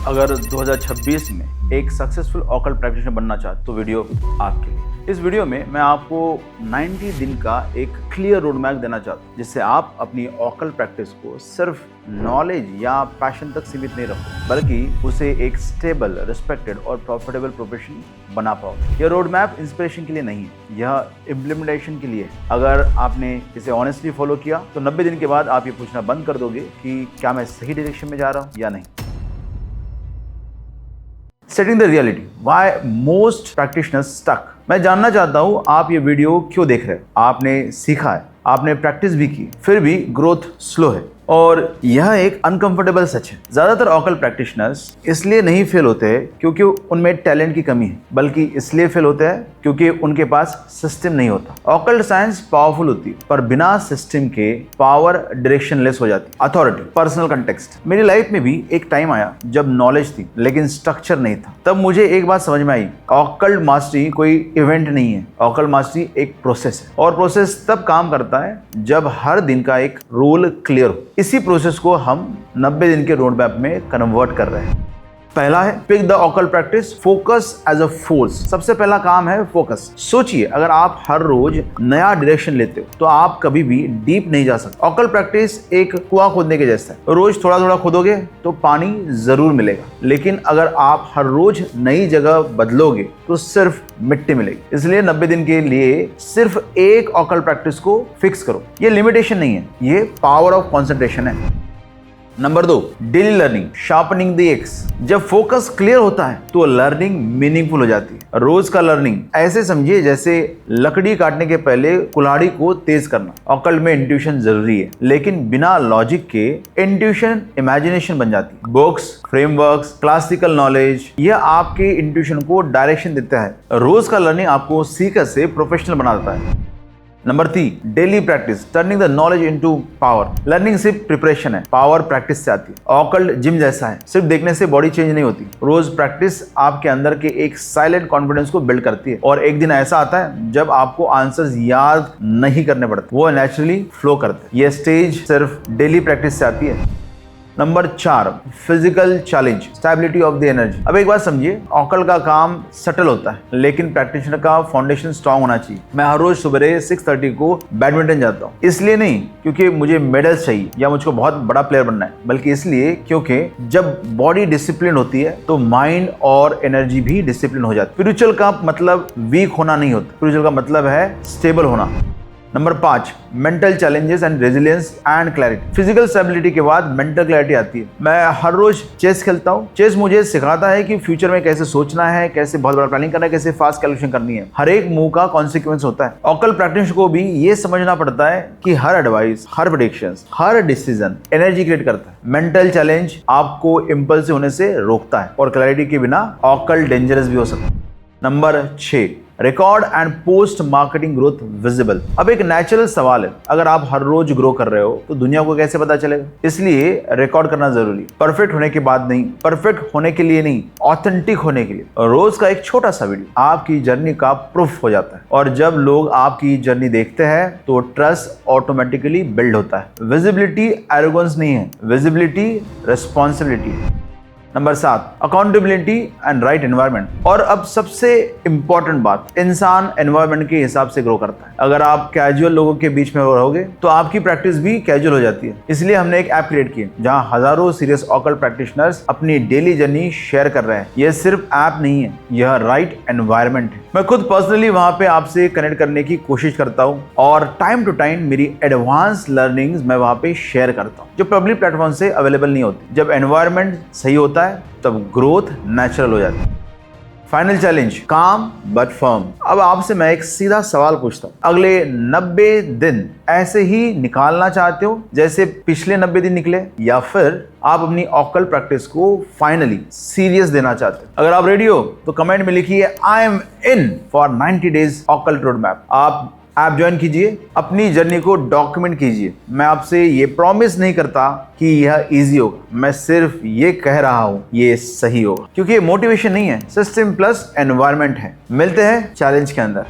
अगर 2026 में एक सक्सेसफुल ऑकल्ट प्रैक्टिशनर बनना चाहते तो वीडियो आपके लिए। इस वीडियो में मैं आपको 90 दिन का एक क्लियर रोड मैप देना चाहता हूँ, जिससे आप अपनी ऑकल्ट प्रैक्टिस को सिर्फ नॉलेज या पैशन तक सीमित नहीं रखो, बल्कि उसे एक स्टेबल, रिस्पेक्टेड और प्रॉफिटेबल प्रोफेशन बना पाओ। यह रोड मैप इंस्पिरेशन के लिए नहीं है, यह इम्प्लीमेंटेशन के लिए। अगर आपने इसे ऑनेस्टली फॉलो किया तो 90 दिन के बाद आप ये पूछना बंद कर दोगे कि क्या मैं सही डायरेक्शन में जा रहा हूँ या नहीं। Setting the reality, why most practitioners stuck. मैं जानना चाहता हूं आप ये वीडियो क्यों देख रहे हैं। आपने सीखा है, आपने प्रैक्टिस भी की, फिर भी ग्रोथ स्लो है, और यह एक अनकंफर्टेबल सच है। ज्यादातर ऑकल्ट प्रैक्टिशनर्स इसलिए नहीं फेल होते हैं क्योंकि उनमें टैलेंट की कमी है, बल्कि इसलिए फेल होते हैं क्योंकि उनके पास सिस्टम नहीं होता। ऑकल्ट साइंस पावरफुल होती है, पर बिना सिस्टम के पावर डायरेक्शनलेस हो जाती है। Authority, personal context. मेरी लाइफ में भी एक टाइम आया जब नॉलेज थी लेकिन स्ट्रक्चर नहीं था। तब मुझे एक बात समझ में आई, ऑकल्ट मास्टरी कोई इवेंट नहीं है, ऑकल्ट मास्टरी एक प्रोसेस है। और प्रोसेस तब काम करता है जब हर दिन का एक रूल क्लियर हो। इसी प्रोसेस को हम 90 दिन के रोड मैप में कन्वर्ट कर रहे हैं। पहला है pick the occult practice, focus as a force. सबसे पहला काम है फोकस। सोचिए, अगर आप हर रोज नया डायरेक्शन लेते हो तो आप कभी भी डीप नहीं जा सकते। ऑकल्ट प्रैक्टिस एक कुआं खोदने के जैसा है। रोज थोड़ा थोड़ा खोदोगे तो पानी जरूर मिलेगा, लेकिन अगर आप हर रोज नई जगह बदलोगे तो सिर्फ मिट्टी मिलेगी। इसलिए 90 दिन के लिए सिर्फ एक ऑकल्ट प्रैक्टिस को फिक्स करो। ये लिमिटेशन नहीं है, ये पावर ऑफ कॉन्सेंट्रेशन है। Number 2, daily learning, sharpening the x. जब फोकस क्लियर होता है तो लर्निंग मीनिंगफुल हो जाती है। रोज का लर्निंग ऐसे समझिए जैसे लकड़ी काटने के पहले कुल्हाड़ी को तेज करना। ऑकल्ट में इंट्यूशन जरूरी है, लेकिन बिना लॉजिक के इंट्यूशन इमेजिनेशन बन जाती है। बुक्स, फ्रेमवर्क्स, क्लासिकल नॉलेज, यह आपके इंट्यूशन को डायरेक्शन देता है। रोज का लर्निंग आपको सीकर से प्रोफेशनल बना देता है। Number 3, daily practice, turning the knowledge into power. Learning सिर्फ प्रिपरेशन है, पावर प्रैक्टिस से आती है। ऑकल्ट जिम जैसा है, सिर्फ देखने से बॉडी चेंज नहीं होती। रोज प्रैक्टिस आपके अंदर के एक साइलेंट कॉन्फिडेंस को बिल्ड करती है, और एक दिन ऐसा आता है जब आपको आंसर्स याद नहीं करने पड़ते, वो नेचुरली फ्लो करते हैं। ये स्टेज सिर्फ डेली प्रैक्टिस से आती है। Number 4, physical challenge, stability of the energy. अब एक बात समझिए, ऑकल्ट का काम सटल होता है, लेकिन प्रैक्टिशनर का फाउंडेशन स्ट्रांग होना चाहिए। मैं हर रोज सुबह 6:30 को बैडमिंटन जाता हूँ, इसलिए नहीं क्योंकि मुझे मेडल्स चाहिए या मुझको बहुत बड़ा प्लेयर बनना है, बल्कि इसलिए क्योंकि जब बॉडी डिसिप्लिन होती है तो माइंड और एनर्जी भी डिसिप्लिन हो जाती है। स्पिरिचुअल का मतलब वीक होना नहीं होता, स्पिरिचुअल का मतलब है स्टेबल होना। Number 5, mental challenges and resilience and clarity. Physical stability के बाद मेंटल क्लैरिटी आती है। मैं हर रोज चेस खेलता हूँ। चेस मुझे सिखाता है कि फ्यूचर में कैसे सोचना है, कैसे बहुत बड़ा प्लानिंग करना है, कैसे फास्ट कैलकुलेशन करनी है। हर एक मूव का कॉन्सिक्वेंस होता है। ऑकल्ट प्रैक्टिशनर को भी ये समझना पड़ता है कि हर एडवाइस, हर प्रेडिक्शंस, हर डिसीजन एनर्जी क्रिएट करता है। मेंटल चैलेंज आपको इम्पल्सिव होने से रोकता है, और क्लैरिटी के बिना ऑकल्ट डेंजरस भी हो सकता है। Number 6, record and post marketing growth visible. अब एक नेचुरल सवाल है, अगर आप हर रोज ग्रो कर रहे हो तो दुनिया को कैसे पता चलेगा? इसलिए रिकॉर्ड करना जरूरी। परफेक्ट होने के बाद नहीं, परफेक्ट होने के लिए नहीं, ऑथेंटिक होने के लिए। रोज का एक छोटा सा वीडियो आपकी जर्नी का प्रूफ हो जाता है, और जब लोग आपकी जर्नी देखते हैं तो ट्रस्ट ऑटोमेटिकली बिल्ड होता है। विजिबिलिटी एरोगेंस नहीं है, विजिबिलिटी रिस्पॉन्सिबिलिटी है। Number 7, accountability and right environment. और अब सबसे इंपॉर्टेंट बात, इंसान एनवायरनमेंट के हिसाब से ग्रो करता है। अगर आप कैजुअल लोगों के बीच में रहोगे तो आपकी प्रैक्टिस भी कैजुअल हो जाती है। इसलिए हमने एक ऐप क्रिएट की है जहां हजारों सीरियस ऑकल्ट प्रैक्टिशनर्स अपनी डेली जर्नी शेयर कर रहे हैं। यह सिर्फ ऐप नहीं है, यह राइट एनवायरनमेंट है। मैं खुद पर्सनली वहां पे आपसे कनेक्ट करने की कोशिश करता हूं, और टाइम टू टाइम मेरी एडवांस लर्निंग्स मैं वहां पे शेयर करता हूं, जो पब्लिक प्लेटफॉर्म से अवेलेबल नहीं होती। जब एनवायरनमेंट सही होता है तब ग्रोथ नेचुरल हो जाती है। फाइनल चैलेंज, काम बट फर्म। अब आपसे मैं एक सीधा सवाल पूछता हूँ, अगले 90 दिन ऐसे ही निकालना चाहते हो जैसे पिछले 90 दिन निकले, या फिर आप अपनी ऑकल्ट प्रैक्टिस को फाइनली सीरियस देना चाहते हो? अगर आप रेडी हो तो कमेंट में लिखिए I am in for 90 days occult road map. आप ऐप ज्वाइन कीजिए, अपनी जर्नी को डॉक्यूमेंट कीजिए। मैं आपसे ये प्रॉमिस नहीं करता कि यह इजी होगा, मैं सिर्फ ये कह रहा हूं ये सही होगा, क्योंकि ये मोटिवेशन नहीं है, सिस्टम प्लस एनवायरनमेंट है। मिलते हैं चैलेंज के अंदर।